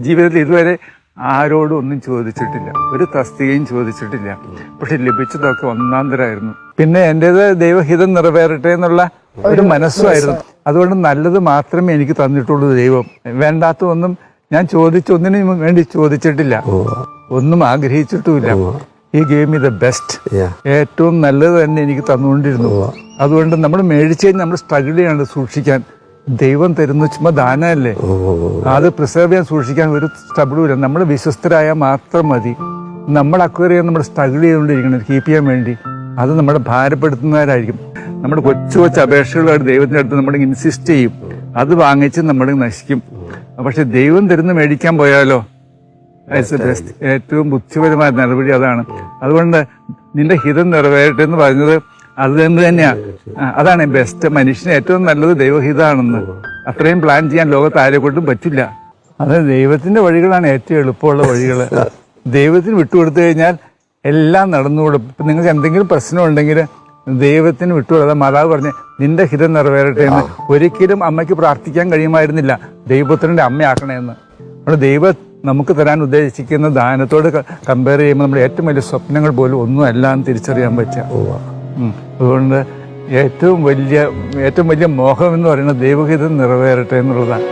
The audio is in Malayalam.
ജീവിതത്തിൽ ഇതുവരെ ആരോടും ഒന്നും ചോദിച്ചിട്ടില്ല, ഒരു തസ്തികയും ചോദിച്ചിട്ടില്ല. പക്ഷെ ലഭിച്ചതൊക്കെ ഒന്നാം തരമായിരുന്നു. പിന്നെ എൻ്റേത് ദൈവഹിതം നിറവേറട്ടെ എന്നുള്ള ഒരു മനസ്സുമായിരുന്നു. അതുകൊണ്ട് നല്ലത് മാത്രമേ എനിക്ക് തന്നിട്ടുള്ളൂ ദൈവം. വേണ്ടാത്ത ഞാൻ ഒന്നിനും വേണ്ടി ചോദിച്ചിട്ടില്ല, ഒന്നും ആഗ്രഹിച്ചിട്ടുമില്ല. ഈ ഗെയിം ദ ബെസ്റ്റ്, ഏറ്റവും നല്ലത് തന്നെ എനിക്ക് തന്നുകൊണ്ടിരുന്നു. അതുകൊണ്ട് നമ്മൾ മേടിച്ചു കഴിഞ്ഞാൽ നമ്മൾ സ്ട്രഗിൾ ചെയ്യാണ്ട് സൂക്ഷിക്കാൻ. ദൈവം തരുന്ന ചുമ്മാ ദാനമല്ലേ, അത് പ്രിസർവ് ചെയ്യാൻ സൂക്ഷിക്കാൻ ഒരു സ്ട്രബിളുമില്ല. നമ്മൾ വിശ്വസ്തരായാൽ മാത്രം മതി. നമ്മൾ അക്വയർ ചെയ്യാൻ നമ്മൾ സ്ട്രഗിൾ ചെയ്തുകൊണ്ടിരിക്കണം, കീപ്പ് ചെയ്യാൻ വേണ്ടി. അത് നമ്മളെ ഭാരപ്പെടുത്തുന്നവരായിരിക്കും. നമ്മുടെ കൊച്ചു കൊച്ചു അപേക്ഷകളായിട്ട് ദൈവത്തിൻ്റെ അടുത്ത് നമ്മൾ ഇൻസിസ്റ്റ് ചെയ്യും, അത് വാങ്ങിച്ച് നമ്മൾ നശിക്കും. പക്ഷെ ദൈവം തരുന്ന മേടിക്കാൻ പോയാലോ, ബെസ്റ്റ്, ഏറ്റവും ബുദ്ധിപരമായ നടപടി അതാണ്. അതുകൊണ്ട് നിന്റെ ഹിതം നിറവേറട്ടെ എന്ന് പറഞ്ഞത് അത് തന്നെയാണ്. അതാണ് ബെസ്റ്റ്. മനുഷ്യന് ഏറ്റവും നല്ലത് ദൈവഹിതമാണെന്ന്. അത്രയും പ്ലാൻ ചെയ്യാൻ ലോകത്ത് ആരെ കൊണ്ടും പറ്റില്ല. അത് ദൈവത്തിന്റെ വഴികളാണ് ഏറ്റവും എളുപ്പമുള്ള വഴികൾ. ദൈവത്തിന് വിട്ടുകൊടുത്തു കഴിഞ്ഞാൽ എല്ലാം നടന്നുകൂടും. ഇപ്പം നിങ്ങൾക്ക് എന്തെങ്കിലും പ്രശ്നം ഉണ്ടെങ്കിൽ ദൈവത്തിന് വിട്ടുകൊടുക്കുക. മാതാവ് പറഞ്ഞ് നിന്റെ ഹിതം നിറവേറട്ടെ എന്ന്. ഒരിക്കലും അമ്മയ്ക്ക് പ്രാർത്ഥിക്കാൻ കഴിയുമായിരുന്നില്ല ദൈവപുത്രന്റെ അമ്മയാക്കണമെന്ന്. നമ്മുടെ ദൈവം നമുക്ക് തരാൻ ഉദ്ദേശിക്കുന്ന ദാനത്തോട് കമ്പയർ ചെയ്യുമ്പോൾ നമ്മുടെ ഏറ്റവും വലിയ സ്വപ്നങ്ങൾ പോലും ഒന്നും അല്ല എന്ന് തിരിച്ചറിയാൻ പറ്റുക. അതുകൊണ്ട് ഏറ്റവും വലിയ മോഹം എന്ന് പറയുന്നത് ദൈവഹിതം നിറവേറട്ടെ എന്നുള്ളതാണ്.